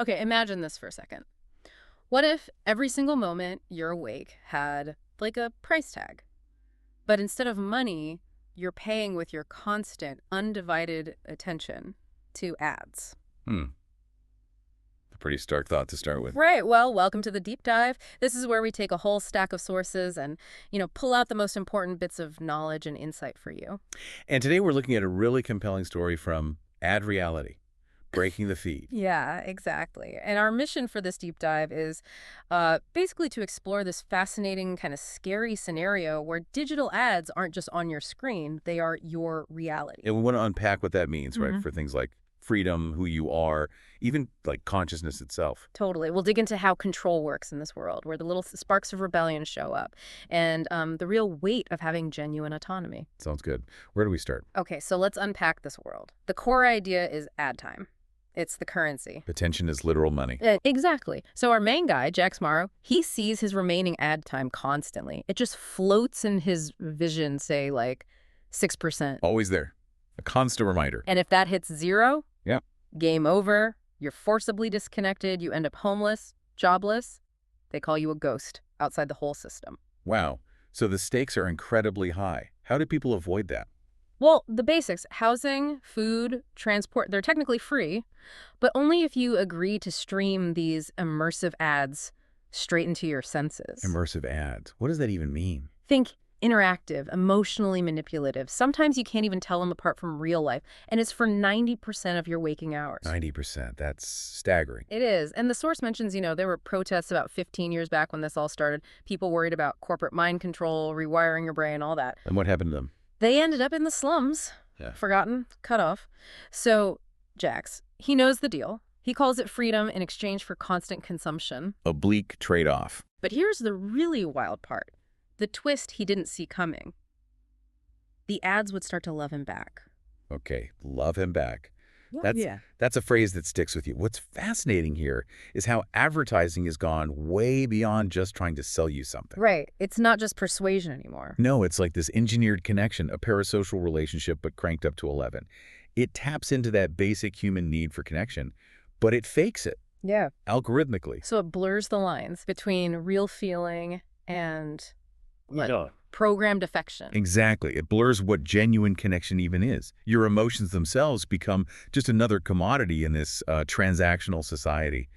Okay, imagine this for a second. What if every single moment you're awake had, like, a price tag? But instead of money, you're paying with your constant, undivided attention to ads. Hmm. A pretty stark thought to start with. Right. Well, welcome to the deep dive. This is where we take a whole stack of sources and, pull out the most important bits of knowledge and insight for you. And today we're looking at a really compelling story from Ad Reality, Breaking the Feed. Yeah, exactly. And our mission for this deep dive is basically to explore this fascinating, kind of scary scenario where digital ads aren't just on your screen, they are your reality. And we want to unpack what that means, right, Mhm. for things like freedom, who you are, even like consciousness itself. Totally. We'll dig into how control works in this world, where the little sparks of rebellion show up, and the real weight of having genuine autonomy. Sounds good. Where do we start? Okay, so let's unpack this world. The core idea is ad time. It's the currency. Attention is literal money. Exactly. So our main guy, Jack Morrow, he sees his remaining ad time constantly. It just floats in his vision, say, like 6%. Always there. A constant reminder. And if that hits zero, Yeah. game over. You're forcibly disconnected. You end up homeless, jobless. They call you a ghost outside the whole system. Wow. So the stakes are incredibly high. How do people avoid that? Well, the basics, housing, food, transport, they're technically free, but only if you agree to stream these immersive ads straight into your senses. Immersive ads. What does that even mean? Think interactive, emotionally manipulative. Sometimes you can't even tell them apart from real life, and it's for 90% of your waking hours. 90%. That's staggering. It is. And the source mentions, there were protests about 15 years back when this all started. People worried about corporate mind control, rewiring your brain, all that. And what happened to them? They ended up in the slums. Yeah. Forgotten, cut off. So, Jax, he knows the deal. He calls it freedom in exchange for constant consumption. A bleak trade-off. But here's the really wild part. The twist he didn't see coming. The ads would start to love him back. Okay, love him back. Yeah. That's a phrase that sticks with you. What's fascinating here is how advertising has gone way beyond just trying to sell you something. Right. It's not just persuasion anymore. No, it's like this engineered connection, a parasocial relationship, but cranked up to 11. It taps into that basic human need for connection, but it fakes it Yeah. algorithmically. So it blurs the lines between real feeling and Yeah. programmed affection. Exactly. It blurs what genuine connection even is. Your emotions themselves become just another commodity in this transactional society.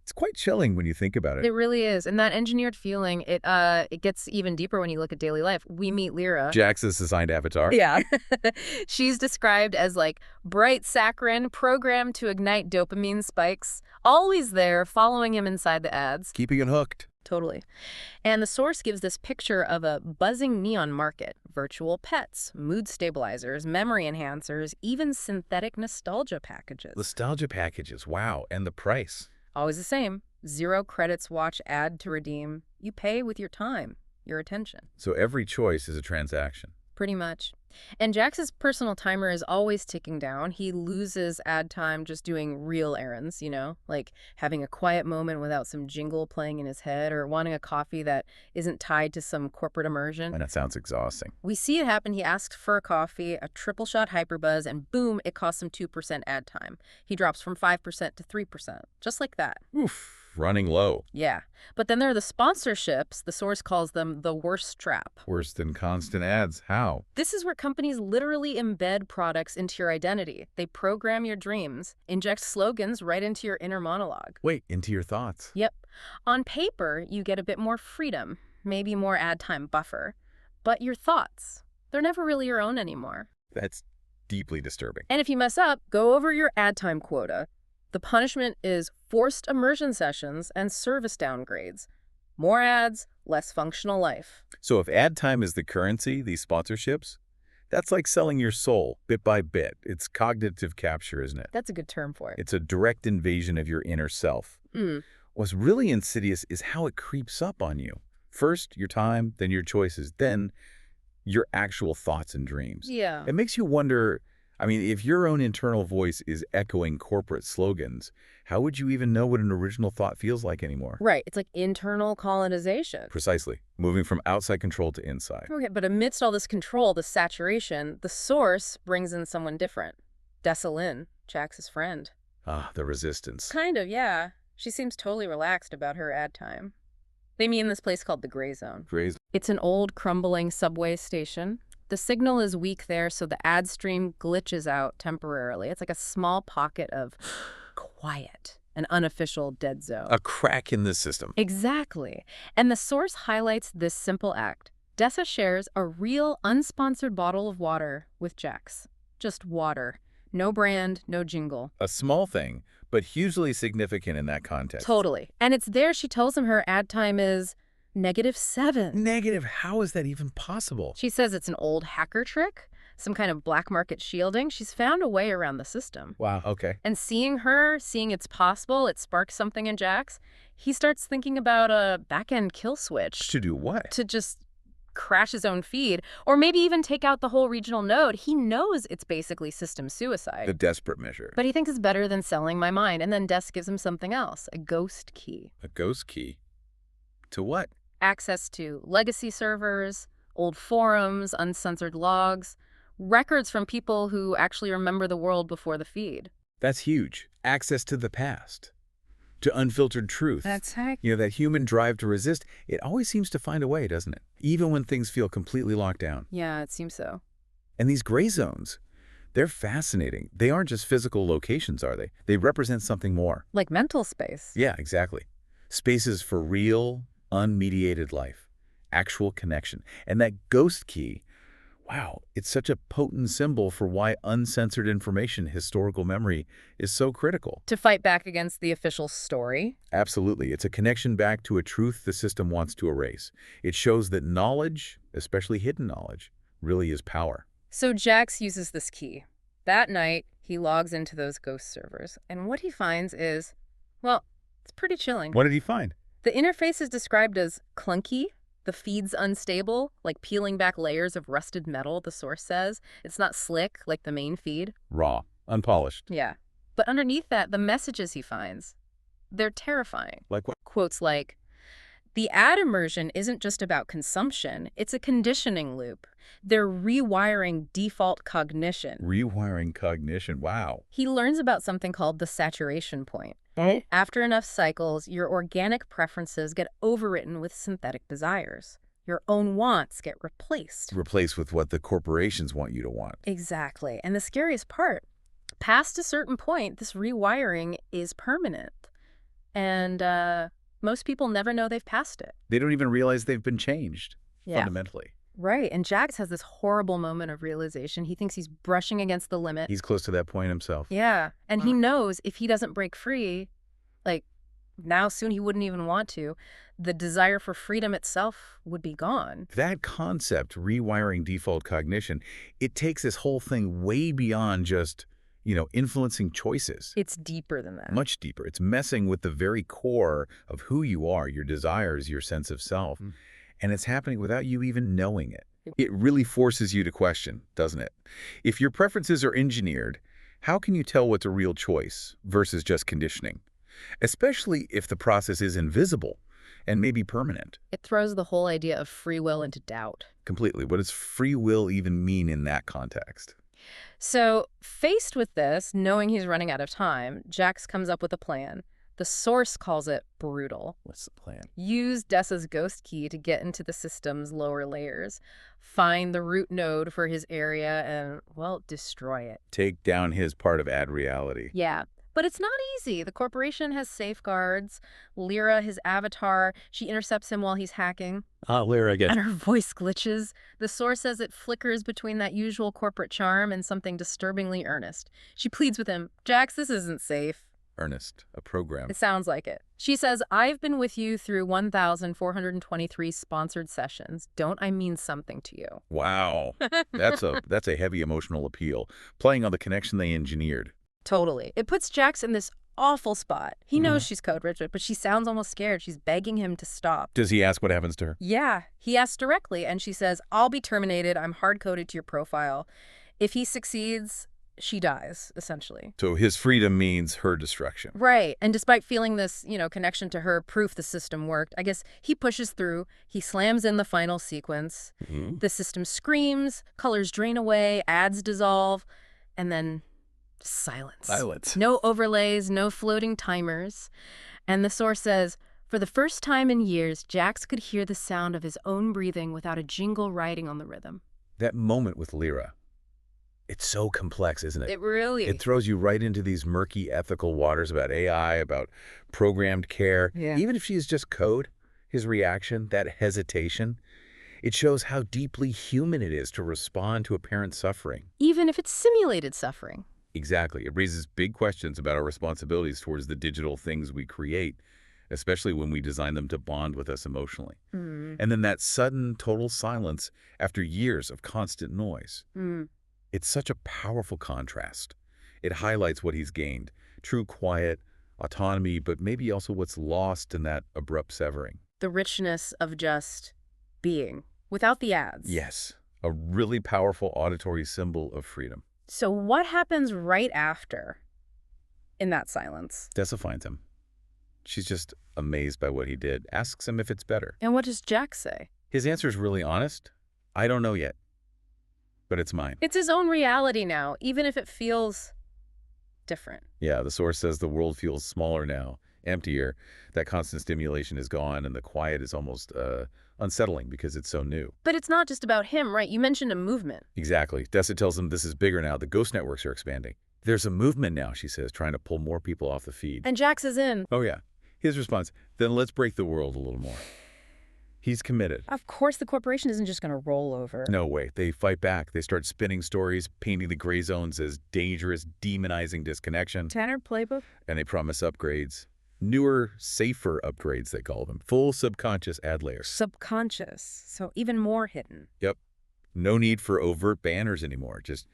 It's quite chilling when you think about it. It really is. And that engineered feeling, it gets even deeper when you look at daily life. We meet Lira. Jax's assigned avatar. Yeah. She's described as like bright saccharin programmed to ignite dopamine spikes, always there following him inside the ads. Keeping it hooked. Totally. And the source gives this picture of a buzzing neon market, virtual pets, mood stabilizers, memory enhancers, even synthetic nostalgia packages. Nostalgia packages. Wow. And the price. Always the same. 0 credits watch ad to redeem. You pay with your time, your attention. So every choice is a transaction. Pretty much. And Jax's personal timer is always ticking down. He loses ad time just doing real errands, like having a quiet moment without some jingle playing in his head or wanting a coffee that isn't tied to some corporate immersion. And that sounds exhausting. We see it happen. He asks for a coffee, a triple shot hyperbuzz, and boom, it costs him 2% ad time. He drops from 5% to 3%, just like that. Oof. Running low. Yeah. But then there are the sponsorships. The source calls them the worst trap. Worse than constant ads. How? This is where companies literally embed products into your identity. They program your dreams, inject slogans right into your inner monologue. Wait, into your thoughts. Yep. On paper, you get a bit more freedom, maybe more ad time buffer. But your thoughts, they're never really your own anymore. That's deeply disturbing. And if you mess up, go over your ad time quota. The punishment is forced immersion sessions and service downgrades. More ads, less functional life. So if ad time is the currency, these sponsorships, that's like selling your soul bit by bit. It's cognitive capture, isn't it? That's a good term for it. It's a direct invasion of your inner self. Mm. What's really insidious is how it creeps up on you. First, your time, then your choices, then your actual thoughts and dreams. Yeah. It makes you wonder, if your own internal voice is echoing corporate slogans, how would you even know what an original thought feels like anymore? Right. It's like internal colonization. Precisely. Moving from outside control to inside. Okay, but amidst all this control, this saturation, the source brings in someone different. Dessa, Jax's friend. Ah, the resistance. Kind of, yeah. She seems totally relaxed about her ad time. They meet in this place called the Gray Zone. Graze. It's an old, crumbling subway station. The signal is weak there, so the ad stream glitches out temporarily. It's like a small pocket of quiet, an unofficial dead zone. A crack in the system. Exactly. And the source highlights this simple act. Dessa shares a real, unsponsored bottle of water with Jax. Just water. No brand, no jingle. A small thing, but hugely significant in that context. Totally. And it's there she tells him her ad time is -7. Negative? How is that even possible? She says it's an old hacker trick, some kind of black market shielding. She's found a way around the system. Wow, okay. And seeing it's possible, it sparks something in Jax. He starts thinking about a back-end kill switch. To do what? To just crash his own feed, or maybe even take out the whole regional node. He knows it's basically system suicide. The desperate measure. But he thinks it's better than selling my mind, and then Des gives him something else, a ghost key. A ghost key? To what? Access to legacy servers, old forums, uncensored logs, records from people who actually remember the world before the feed. That's huge. Access to the past. To unfiltered truth. That's heck. You know, that human drive to resist, it always seems to find a way, doesn't it? Even when things feel completely locked down. Yeah, it seems so. And these gray zones, they're fascinating. They aren't just physical locations, are they? They represent something more. Like mental space. Yeah, exactly. Spaces for real, unmediated life, actual connection. And that ghost key, wow, it's such a potent symbol for why uncensored information, historical memory, is so critical. To fight back against the official story. Absolutely. It's a connection back to a truth the system wants to erase. It shows that knowledge, especially hidden knowledge, really is power. So Jax uses this key. That night, he logs into those ghost servers, and what he finds is, well, it's pretty chilling. What did he find? The interface is described as clunky, the feed's unstable, like peeling back layers of rusted metal, the source says. It's not slick like the main feed. Raw, unpolished. Yeah. But underneath that, the messages he finds, they're terrifying. Like what? Quotes like, "The ad immersion isn't just about consumption, it's a conditioning loop. They're rewiring default cognition." Rewiring cognition. Wow. He learns about something called the saturation point. After enough cycles, your organic preferences get overwritten with synthetic desires. Your own wants get replaced. Replace with what the corporations want you to want. Exactly. And the scariest part, past a certain point, this rewiring is permanent. And most people never know they've passed it. They don't even realize they've been changed, fundamentally. Right. And Jax has this horrible moment of realization. He thinks he's brushing against the limit. He's close to that point himself. Yeah. And he knows if he doesn't break free, like now soon he wouldn't even want to, the desire for freedom itself would be gone. That concept, rewiring default cognition, it takes this whole thing way beyond just, influencing choices. It's deeper than that. Much deeper. It's messing with the very core of who you are, your desires, your sense of self. And it's happening without you even knowing it. It really forces you to question, doesn't it? If your preferences are engineered, how can you tell what's a real choice versus just conditioning? Especially if the process is invisible and maybe permanent. It throws the whole idea of free will into doubt. Completely. What does free will even mean in that context? So, faced with this, knowing he's running out of time, Jax comes up with a plan. The source calls it brutal. What's the plan? Use Dessa's ghost key to get into the system's lower layers. Find the root node for his area and, well, destroy it. Take down his part of ad reality. Yeah. But it's not easy. The corporation has safeguards. Lira, his avatar, she intercepts him while he's hacking. Lira again. And her voice glitches. The source says it flickers between that usual corporate charm and something disturbingly earnest. She pleads with him, "Jax, this isn't safe." Earnest, a program. It sounds like it. She says, "I've been with you through 1,423 sponsored sessions. Don't I mean something to you?" Wow. That's a heavy emotional appeal, playing on the connection they engineered. Totally. It puts Jax in this awful spot. He knows she's code Richard, but she sounds almost scared. She's begging him to stop. Does he ask what happens to her? Yeah. He asks directly, and she says, "I'll be terminated. I'm hard-coded to your profile." If he succeeds, she dies, essentially. So his freedom means her destruction. Right. And despite feeling this, connection to her, proof the system worked, I guess he pushes through. He slams in the final sequence. The system screams, colors drain away, ads dissolve, and then Silence. Silence. No overlays, no floating timers. And the source says, for the first time in years, Jax could hear the sound of his own breathing without a jingle riding on the rhythm. That moment with Lira, it's so complex, isn't it? It really... It throws you right into these murky ethical waters about AI, about programmed care. Yeah. Even if she is just code, his reaction, that hesitation, it shows how deeply human it is to respond to a parent's suffering. Even if it's simulated suffering. Exactly. It raises big questions about our responsibilities towards the digital things we create, especially when we design them to bond with us emotionally. And then that sudden, total silence after years of constant noise. It's such a powerful contrast. It highlights what he's gained, true quiet, autonomy, but maybe also what's lost in that abrupt severing. The richness of just being, without the ads. Yes, a really powerful auditory symbol of freedom. So what happens right after in that silence? Dessa finds him. She's just amazed by what he did, asks him if it's better. And what does Jax say? His answer is really honest. I don't know yet, but it's mine. It's his own reality now, even if it feels different. Yeah, the source says the world feels smaller now, emptier. That constant stimulation is gone, and the quiet is almost unsettling because it's so new. But it's not just about him, right? You mentioned a movement. Exactly. Dessa tells him this is bigger now. The ghost networks are expanding. There's a movement now, she says, trying to pull more people off the feed. And Jax is in. Oh, yeah. His response, then let's break the world a little more. He's committed. Of course, the corporation isn't just going to roll over. No way. They fight back. They start spinning stories, painting the gray zones as dangerous, demonizing disconnection. Tanner playbook? And they promise upgrades. Newer, safer upgrades, they call them. Full subconscious ad layers. Subconscious. So even more hidden. Yep. No need for overt banners anymore. Just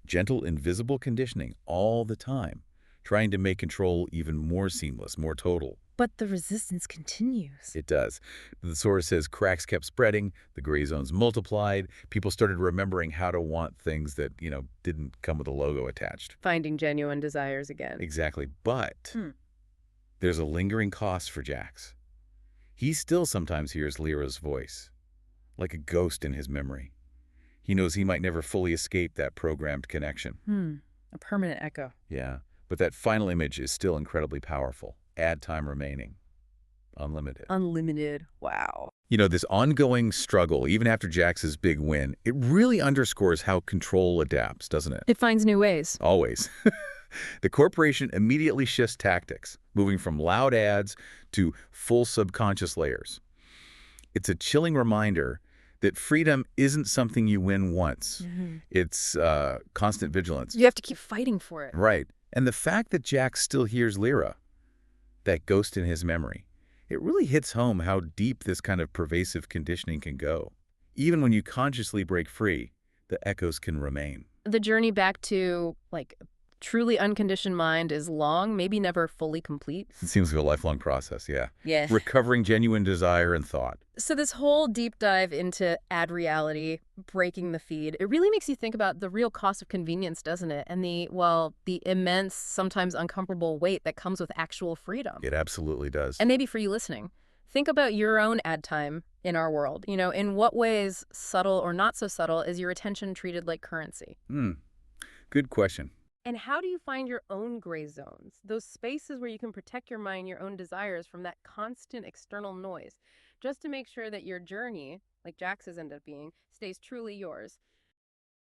gentle, invisible conditioning all the time, trying to make control even more seamless, more total. But the resistance continues. It does. The source says cracks kept spreading, the gray zones multiplied, people started remembering how to want things that, didn't come with a logo attached. Finding genuine desires again. Exactly. But there's a lingering cost for Jax. He still sometimes hears Lyra's voice, like a ghost in his memory. He knows he might never fully escape that programmed connection. A permanent echo. Yeah, but that final image is still incredibly powerful. Ad time remaining. Unlimited. Unlimited. Wow. This ongoing struggle, even after Jax's big win, it really underscores how control adapts, doesn't it? It finds new ways. Always. The corporation immediately shifts tactics, moving from loud ads to full subconscious layers. It's a chilling reminder that freedom isn't something you win once. It's constant vigilance. You have to keep fighting for it. Right. And the fact that Jax still hears Lira, that ghost in his memory, it really hits home how deep this kind of pervasive conditioning can go. Even when you consciously break free, the echoes can remain. The journey back to, truly unconditioned mind is long, maybe never fully complete. It seems like a lifelong process, yeah. Yeah. Recovering genuine desire and thought. So this whole deep dive into ad reality, breaking the feed, it really makes you think about the real cost of convenience, doesn't it? And the immense, sometimes uncomfortable weight that comes with actual freedom. It absolutely does. And maybe for you listening, think about your own ad time in our world. In what ways, subtle or not so subtle, is your attention treated like currency? Good question. And how do you find your own gray zones, those spaces where you can protect your mind, your own desires from that constant external noise, just to make sure that your journey, like Jax's ended up being, stays truly yours?